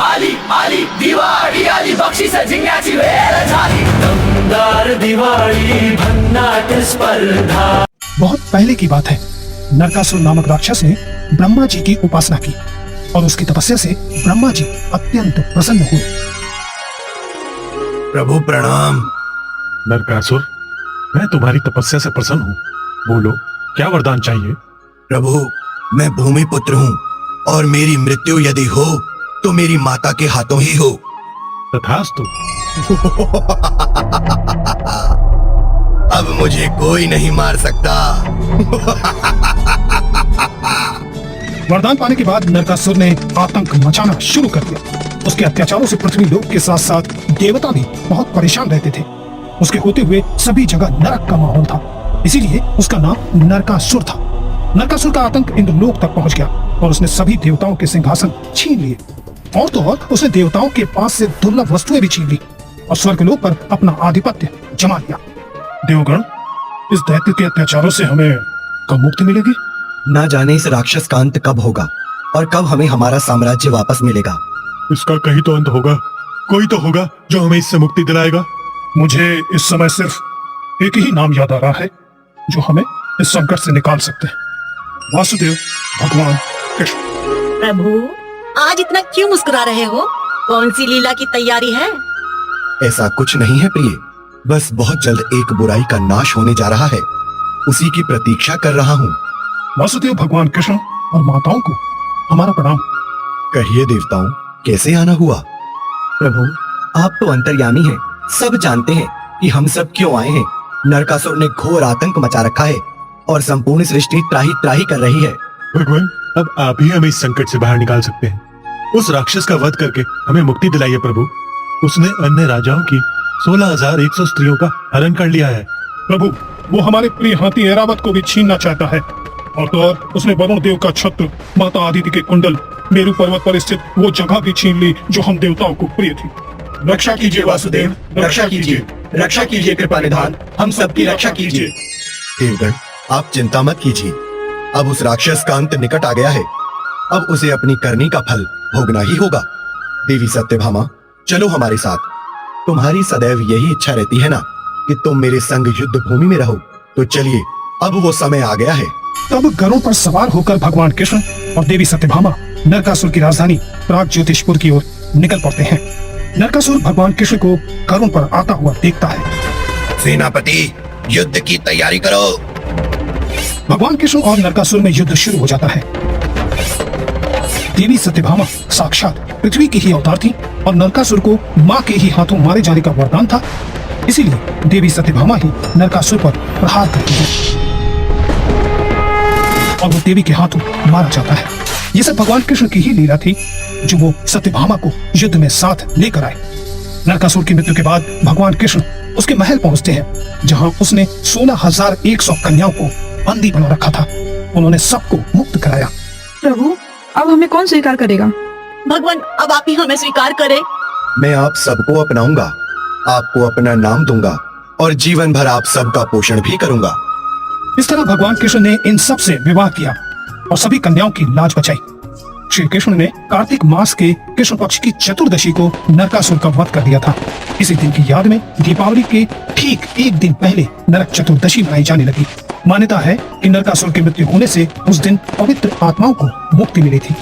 आली आली दिवाळी आली बक्षीस जिंकण्याची वेळ झाली दमदार दिवाळी भन्नाट स्पर्धा। बहुत पहले की बात है, नरकासुर नामक राक्षस ने ब्रह्मा जी की उपासना की और उसकी तपस्या से ब्रह्मा जी अत्यंत प्रसन्न हुए। प्रभु प्रणाम। नरकासुर, मैं तुम्हारी तपस्या से प्रसन्न हूँ। बोलो, क्या वरदान चाहिए? प्रभु, मैं भूमि पुत्र हूँ और मेरी मृत्यु यदि हो तो मेरी माता के हाथों ही हो। तथास्तु। अब मुझे कोई नहीं मार सकता। वरदान पाने के बाद नरकासुर ने आतंक मचाना शुरू कर दिया। उसके अत्याचारों से पृथ्वी लोक के साथ साथ देवता भी बहुत परेशान रहते थे। उसके होते हुए सभी जगह नरक का माहौल था, इसीलिए उसका नाम नरकासुर था। नरकासुर का आतंक इंद्रलोक तक पहुंच गया और उसने सभी देवताओं के सिंहासन छीन लिए। और तो और उसने देवताओं के पास से दुर्लभ वस्तुएं भी छीन ली और स्वर्गलोक पर अपना आधिपत्य जमा लिया। देवगण, इस दैत्य के अत्याचारों से हमें कब मुक्ति मिलेगी? ना जाने इस राक्षस का अंत कब होगा और कब हमें हमारा साम्राज्य वापस मिलेगा। इसका कहीं तो अंत होगा, कोई तो होगा जो हमें इससे मुक्ति दिलाएगा। मुझे इस समय सिर्फ एक ही नाम याद आ रहा है जो हमें इस संकट से निकाल सकते हैं, वासुदेव भगवान कृष्ण। प्रभु, आज इतना क्यों मुस्कुरा रहे हो? कौन सी लीला की तैयारी है? ऐसा कुछ नहीं है प्रिय, बस बहुत जल्द एक बुराई का नाश होने जा रहा है, उसी की प्रतीक्षा कर रहा हूँ। वासुदेव भगवान कृष्ण और माताओं को हमारा प्रणाम। कहिए देवताओं, कैसे आना हुआ? प्रभु, आप तो अंतर्यामी हैं, सब जानते हैं कि हम सब क्यों आए हैं। नरकासुर ने घोर आतंक मचा रखा है और संपूर्ण सृष्टि त्राही त्राही कर रही है। भगवान, अब आप ही हमें इस संकट से बाहर निकाल सकते हैं। उस राक्षस का वध करके हमें मुक्ति दिलाइए प्रभु। उसने अन्य राजाओं की 16,100 स्त्रियों का हरण कर लिया है। प्रभु, वो हमारे प्रिय हाथी ऐरावत को भी छीनना चाहता है और तो और उसने वरुण देव का छत्र, माता आदिति के कुंडल, मेरु पर्वत पर स्थित वो जगह भी छीन ली जो हम देवताओं को प्रिय थी। रक्षा कीजिए वासुदेव, रक्षा कीजिए, रक्षा कीजिए कृपा निधान, हम सबकी रक्षा कीजिए। देवगण, आप चिंता मत कीजिए, अब उस राक्षस का अंत निकट आ गया है। अब उसे अपनी करनी का फल भोगना ही होगा। देवी सत्यभामा, चलो हमारे साथ। तुम्हारी सदैव यही इच्छा रहती है ना कि तुम मेरे संग युद्ध भूमि में रहो, तो चलिए, अब वो समय आ गया है। तब गरुड़ पर सवार होकर भगवान कृष्ण और देवी सत्यभामा नरकासुर की राजधानी प्राग ज्योतिषपुर की ओर निकल पड़ते हैं। नरकासुर भगवान कृष्ण को गरुड़ पर आता हुआ देखता है। सेनापति, युद्ध की तैयारी करो। भगवान कृष्ण और नरकासुर में युद्ध शुरू हो जाता है। देवी सत्यभामा साक्षात पृथ्वी की ही अवतार थी और नरकासुर को माँ के ही हाथों मारे जाने का वरदान था, इसीलिए देवी सत्यभामा ही नरकासुर पर प्रहार करती है और वो देवी के हाथों मारा जाता है। ये सब भगवान कृष्ण की ही लीला थी जो वो सत्यभामा को युद्ध में साथ लेकर आए। नरकासुर की मृत्यु के बाद भगवान कृष्ण उसके महल पहुंचते हैं जहां उसने 16,100 कन्याओं को बंदी बना रखा था। उन्होंने सबको मुक्त कराया। प्रभु, अब हमें कौन स्वीकार करेगा? भगवान, अब आप ही हमें स्वीकार करें। मैं आप सबको अपनाऊंगा, आपको अपना नाम दूंगा और जीवन भर आप सबका पोषण भी करूंगा। इस तरह भगवान कृष्ण ने इन सब से विवाह किया और सभी कन्याओं की लाज बचाई। श्री कृष्ण ने कार्तिक मास के कृष्ण पक्ष की चतुर्दशी को नरकासुर का वध कर दिया था। इसी दिन की याद में दीपावली के ठीक एक दिन पहले नरक चतुर्दशी मनाई जाने लगी। मान्यता है कि नरकासुर की मृत्यु होने से उस दिन पवित्र आत्माओं को मुक्ति मिली थी।